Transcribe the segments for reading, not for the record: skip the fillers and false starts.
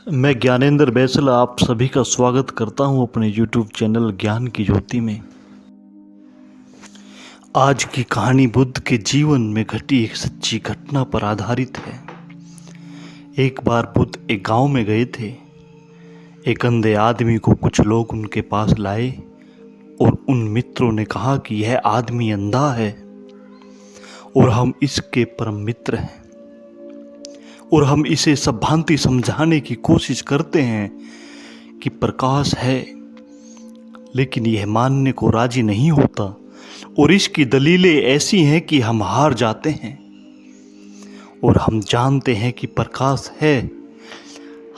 मैं ज्ञानेंद्र बैसल आप सभी का स्वागत करता हूं अपने YouTube चैनल ज्ञान की ज्योति में। आज की कहानी बुद्ध के जीवन में घटी एक सच्ची घटना पर आधारित है। एक बार बुद्ध एक गांव में गए थे। एक अंधे आदमी को कुछ लोग उनके पास लाए और उन मित्रों ने कहा कि यह आदमी अंधा है और हम इसके परम मित्र हैं और हम इसे सब भांति समझाने की कोशिश करते हैं कि प्रकाश है, लेकिन यह मानने को राजी नहीं होता और इसकी दलीलें ऐसी हैं कि हम हार जाते हैं। और हम जानते हैं कि प्रकाश है,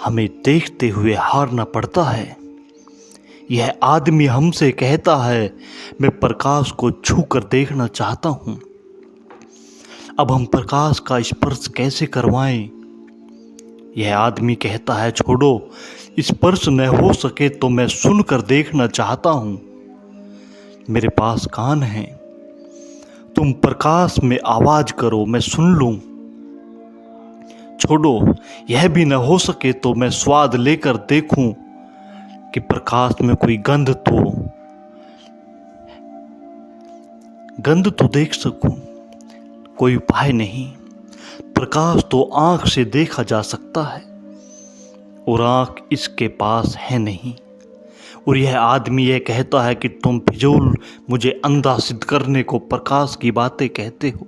हमें देखते हुए हारना पड़ता है। यह आदमी हमसे कहता है, मैं प्रकाश को छू कर देखना चाहता हूं। अब हम प्रकाश का स्पर्श कैसे करवाएं? यह आदमी कहता है, छोड़ो, स्पर्श न हो सके तो मैं सुनकर देखना चाहता हूं। मेरे पास कान हैं, तुम प्रकाश में आवाज करो, मैं सुन लूं। छोड़ो, यह भी न हो सके तो मैं स्वाद लेकर देखूं कि प्रकाश में कोई गंध तो देख सकूं। कोई उपाय नहीं, प्रकाश तो आंख से देखा जा सकता है और आंख इसके पास है नहीं। और यह आदमी यह कहता है कि तुम फिजूल मुझे अंधा सिद्ध करने को प्रकाश की बातें कहते हो।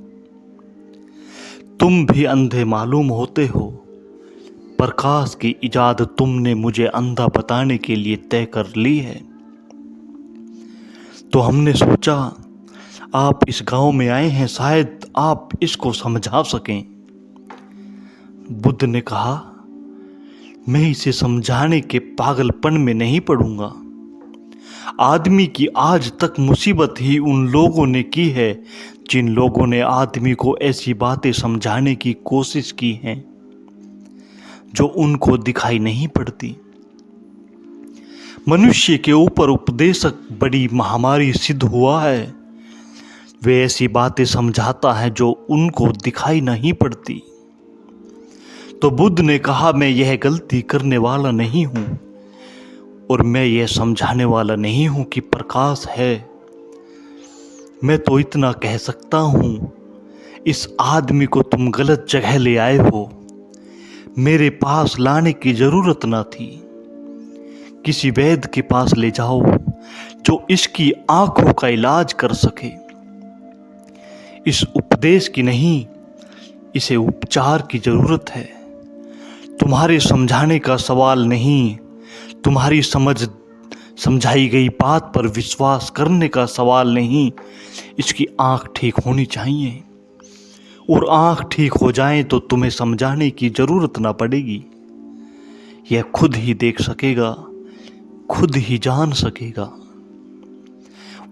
तुम भी अंधे मालूम होते हो। प्रकाश की इजाद तुमने मुझे अंधा बताने के लिए तय कर ली है। तो हमने सोचा आप इस गांव में आए हैं, शायद आप इसको समझा सकें। बुद्ध ने कहा, मैं इसे समझाने के पागलपन में नहीं पड़ूंगा। आदमी की आज तक मुसीबत ही उन लोगों ने की है जिन लोगों ने आदमी को ऐसी बातें समझाने की कोशिश की है जो उनको दिखाई नहीं पड़ती। मनुष्य के ऊपर उपदेशक बड़ी महामारी सिद्ध हुआ है। वे ऐसी बातें समझाता है जो उनको दिखाई नहीं पड़ती। तो बुद्ध ने कहा, मैं यह गलती करने वाला नहीं हूं और मैं यह समझाने वाला नहीं हूं कि प्रकाश है। मैं तो इतना कह सकता हूं, इस आदमी को तुम गलत जगह ले आए हो। मेरे पास लाने की जरूरत ना थी। किसी वैद्य के पास ले जाओ जो इसकी आंखों का इलाज कर सके। इस उपदेश की नहीं, इसे उपचार की जरूरत है। तुम्हारे समझाने का सवाल नहीं, तुम्हारी समझाई गई बात पर विश्वास करने का सवाल नहीं। इसकी आंख ठीक होनी चाहिए और आंख ठीक हो जाए तो तुम्हें समझाने की जरूरत ना पड़ेगी। यह खुद ही देख सकेगा, खुद ही जान सकेगा।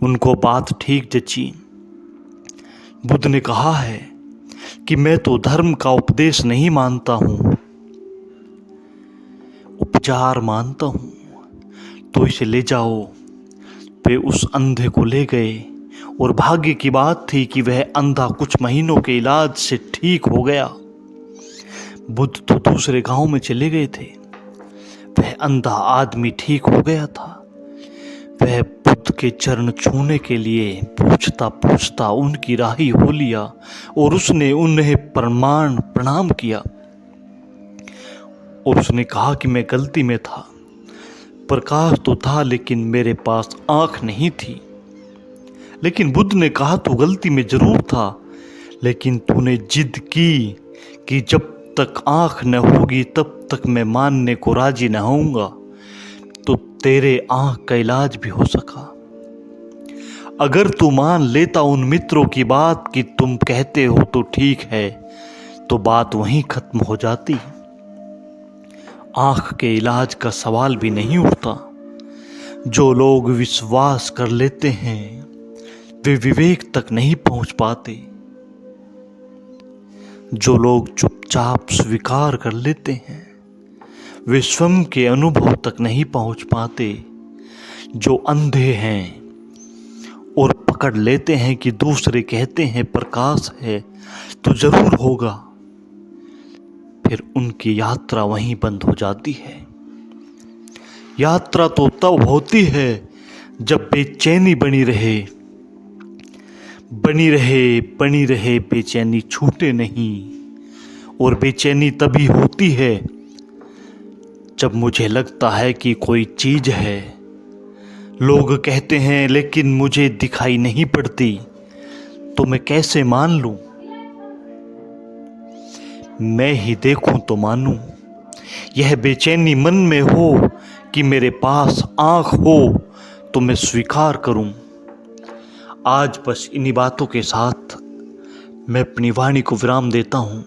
उनको बात ठीक जची। बुद्ध ने कहा है कि मैं तो धर्म का उपदेश नहीं मानता हूं, उपचार मानता हूं। तो इसे ले जाओ। वे उस अंधे को ले गए और भाग्य की बात थी कि वह अंधा कुछ महीनों के इलाज से ठीक हो गया। बुद्ध तो दूसरे गांव में चले गए थे। वह अंधा आदमी ठीक हो गया था। वह बुद्ध के चरण छूने के लिए पूछता पूछता उनकी राही हो लिया और उसने उन्हें प्रणाम किया और उसने कहा कि मैं गलती में था। प्रकाश तो था लेकिन मेरे पास आंख नहीं थी। लेकिन बुद्ध ने कहा, तू गलती में जरूर था, लेकिन तूने जिद की कि जब तक आंख न होगी तब तक मैं मानने को राजी न होऊंगा। तो तेरे आंख का इलाज भी हो सका। अगर तू मान लेता उन मित्रों की बात कि तुम कहते हो तो ठीक है, तो बात वहीं खत्म हो जाती। आंख के इलाज का सवाल भी नहीं उठता। जो लोग विश्वास कर लेते हैं वे विवेक तक नहीं पहुंच पाते। जो लोग चुपचाप स्वीकार कर लेते हैं वे स्वयं के अनुभव तक नहीं पहुंच पाते। जो अंधे हैं और पकड़ लेते हैं कि दूसरे कहते हैं प्रकाश है तो जरूर होगा, फिर उनकी यात्रा वहीं बंद हो जाती है। यात्रा तो तब होती है जब बेचैनी बनी रहे, बनी रहे, बनी रहे, बेचैनी छूटे नहीं। और बेचैनी तभी होती है जब मुझे लगता है कि कोई चीज है, लोग कहते हैं लेकिन मुझे दिखाई नहीं पड़ती, तो मैं कैसे मान लूं? मैं ही देखूं तो मानूं। यह बेचैनी मन में हो कि मेरे पास आंख हो तो मैं स्वीकार करूं। आज बस इन्हीं बातों के साथ मैं अपनी वाणी को विराम देता हूं।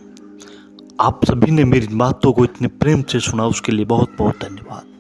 आप सभी ने मेरी बातों को इतने प्रेम से सुना, उसके लिए बहुत बहुत धन्यवाद।